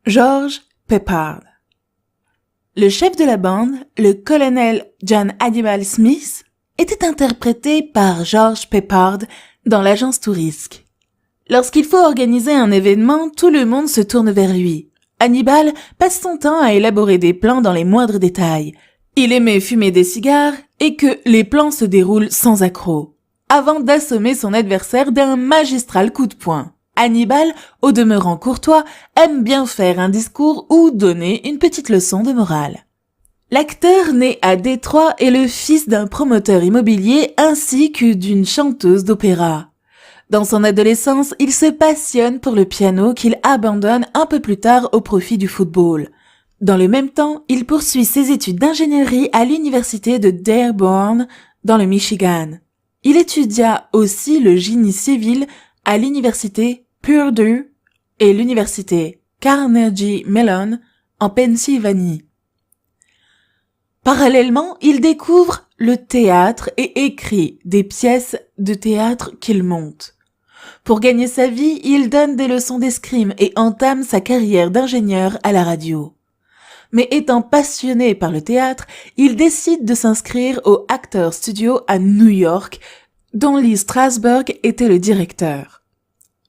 George Peppard. Le chef de la bande, le colonel John Hannibal Smith, était interprété par George Peppard dans l'agence Tourisque. Lorsqu'il faut organiser un événement, tout le monde se tourne vers lui. Hannibal passe son temps à élaborer des plans dans les moindres détails. Il aimait fumer des cigares et que les plans se déroulent sans accroc, avant d'assommer son adversaire d'un magistral coup de poing. Hannibal, au demeurant courtois, aime bien faire un discours ou donner une petite leçon de morale. L'acteur né à Détroit est le fils d'un promoteur immobilier ainsi que d'une chanteuse d'opéra. Dans son adolescence, il se passionne pour le piano qu'il abandonne un peu plus tard au profit du football. Dans le même temps, il poursuit ses études d'ingénierie à l'université de Dearborn, dans le Michigan. Il étudia aussi le génie civil à l'université Purdue et l'université Carnegie Mellon en Pennsylvanie. Parallèlement, il découvre le théâtre et écrit des pièces de théâtre qu'il monte. Pour gagner sa vie, il donne des leçons d'escrime et entame sa carrière d'ingénieur à la radio. Mais étant passionné par le théâtre, il décide de s'inscrire au Actors Studio à New York, dont Lee Strasberg était le directeur.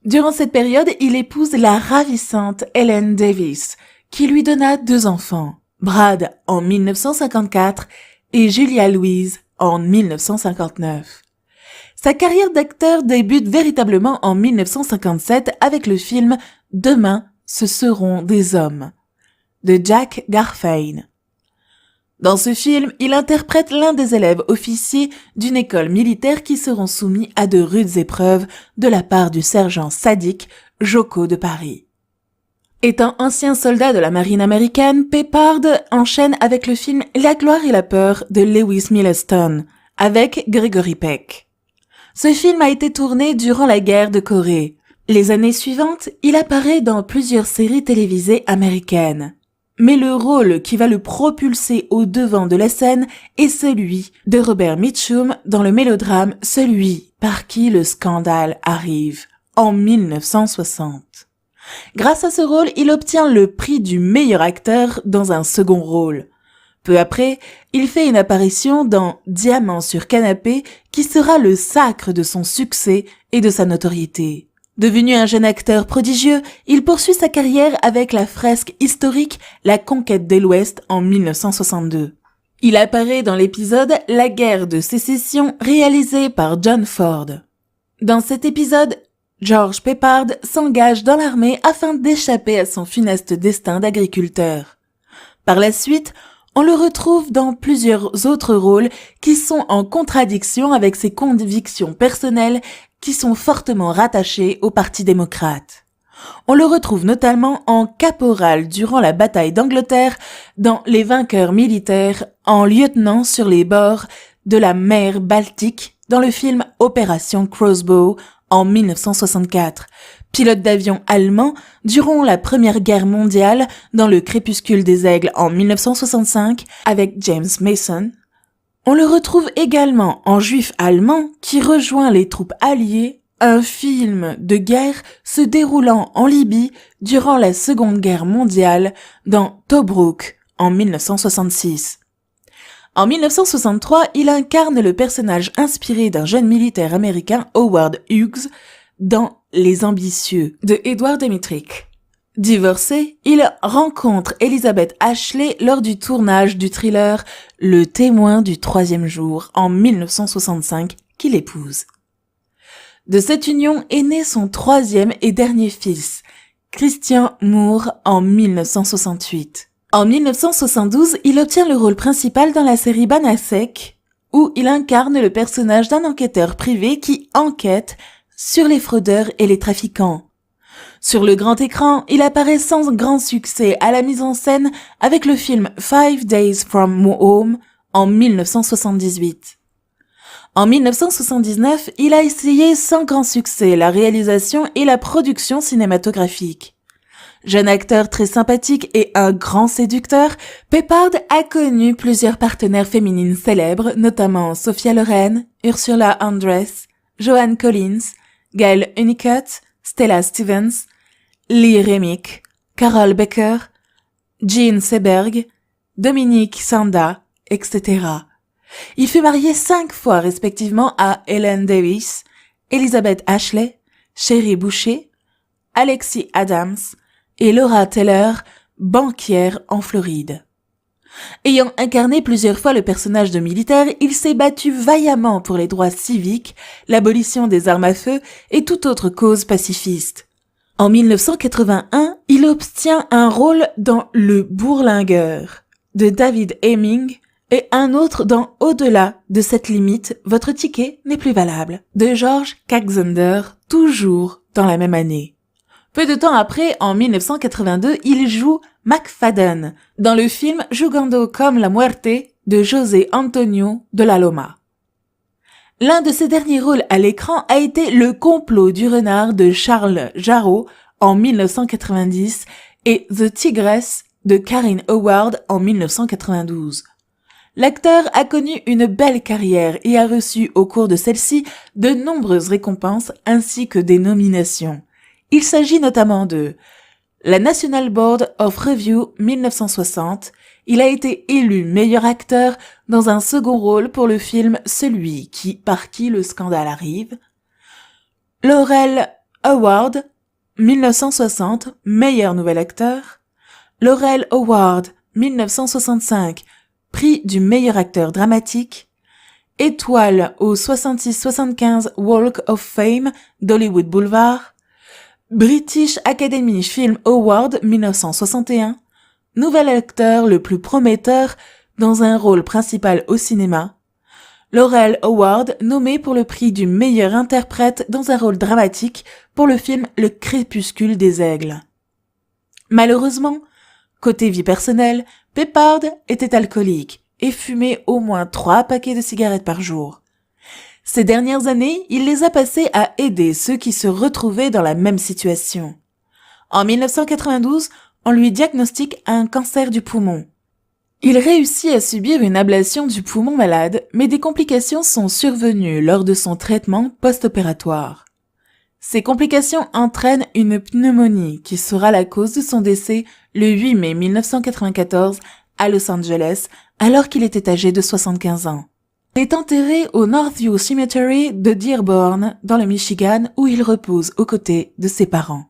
Durant cette période, il épouse la ravissante Ellen Davis, qui lui donna 2 enfants, Brad en 1954 et Julia Louise en 1959. Sa carrière d'acteur débute véritablement en 1957 avec le film « Demain, ce seront des hommes » de Jack Garfein. Dans ce film, il interprète l'un des élèves officiers d'une école militaire qui seront soumis à de rudes épreuves de la part du sergent sadique Jocko de Paris. Étant ancien soldat de la marine américaine, Peppard enchaîne avec le film La gloire et la peur de Lewis Milestone, avec Gregory Peck. Ce film a été tourné durant la guerre de Corée. Les années suivantes, il apparaît dans plusieurs séries télévisées américaines. Mais le rôle qui va le propulser au devant de la scène est celui de Robert Mitchum dans le mélodrame Celui par qui le scandale arrive, en 1960. Grâce à ce rôle, il obtient le prix du meilleur acteur dans un second rôle. Peu après, il fait une apparition dans Diamant sur canapé qui sera le sacre de son succès et de sa notoriété. Devenu un jeune acteur prodigieux, il poursuit sa carrière avec la fresque historique La conquête de l'Ouest en 1962. Il apparaît dans l'épisode La guerre de sécession réalisé par John Ford. Dans cet épisode, George Peppard s'engage dans l'armée afin d'échapper à son funeste destin d'agriculteur. Par la suite, on le retrouve dans plusieurs autres rôles qui sont en contradiction avec ses convictions personnelles qui sont fortement rattachés au Parti démocrate. On le retrouve notamment en caporal durant la bataille d'Angleterre, dans Les vainqueurs militaires, en lieutenant sur les bords de la mer Baltique dans le film Opération Crossbow en 1964, pilote d'avion allemand durant la Première Guerre mondiale dans Le crépuscule des aigles en 1965 avec James Mason. On le retrouve également en juif allemand qui rejoint les troupes alliées, un film de guerre se déroulant en Libye durant la Seconde Guerre mondiale dans Tobruk en 1966. En 1963, il incarne le personnage inspiré d'un jeune militaire américain Howard Hughes dans Les Ambitieux de Edward Dmytryk. Divorcé, il rencontre Elizabeth Ashley lors du tournage du thriller Le témoin du troisième jour en 1965 qu'il épouse. De cette union est né son 3e et dernier fils, Christian Moore, en 1968. En 1972, il obtient le rôle principal dans la série Banasek, où il incarne le personnage d'un enquêteur privé qui enquête sur les fraudeurs et les trafiquants. Sur le grand écran, il apparaît sans grand succès à la mise en scène avec le film 5 Days from Home en 1978. En 1979, il a essayé sans grand succès la réalisation et la production cinématographique. Jeune acteur très sympathique et un grand séducteur, Peppard a connu plusieurs partenaires féminines célèbres, notamment Sophia Loren, Ursula Andress, Joan Collins, Gail Hunnicutt, Stella Stevens, Lee Remick, Carol Baker, Jean Seberg, Dominique Sanda, etc. Il fut marié 5 fois respectivement à Ellen Davis, Elizabeth Ashley, Sherry Boucher, Alexis Adams et Laura Taylor, banquière en Floride. Ayant incarné plusieurs fois le personnage de militaire, il s'est battu vaillamment pour les droits civiques, l'abolition des armes à feu et toute autre cause pacifiste. En 1981, il obtient un rôle dans Le Bourlingueur de David Hemming et un autre dans Au-delà de cette limite, votre ticket n'est plus valable de George Kaxender, toujours dans la même année. Peu de temps après, en 1982, il joue McFadden dans le film Jugando con la muerte de José Antonio de la Loma. L'un de ses derniers rôles à l'écran a été Le complot du renard de Charles Jarreau en 1990 et The Tigress de Karine Howard en 1992. L'acteur a connu une belle carrière et a reçu au cours de celle-ci de nombreuses récompenses ainsi que des nominations. Il s'agit notamment de la National Board of Review 1960. Il a été élu meilleur acteur dans un second rôle pour le film Celui par qui le scandale arrive. Laurel Award 1960, meilleur nouvel acteur. Laurel Award 1965, prix du meilleur acteur dramatique. Étoile au 66-75 Walk of Fame d'Hollywood Boulevard. British Academy Film Award 1961, nouvel acteur le plus prometteur dans un rôle principal au cinéma. Laurel Award nommé pour le prix du meilleur interprète dans un rôle dramatique pour le film Le Crépuscule des Aigles. Malheureusement, côté vie personnelle, Peppard était alcoolique et fumait au moins 3 paquets de cigarettes par jour. Ces dernières années, il les a passées à aider ceux qui se retrouvaient dans la même situation. En 1992, on lui diagnostique un cancer du poumon. Il réussit à subir une ablation du poumon malade, mais des complications sont survenues lors de son traitement post-opératoire. Ces complications entraînent une pneumonie qui sera la cause de son décès le 8 mai 1994 à Los Angeles, alors qu'il était âgé de 75 ans. Il est enterré au Northview Cemetery de Dearborn, dans le Michigan, où il repose aux côtés de ses parents.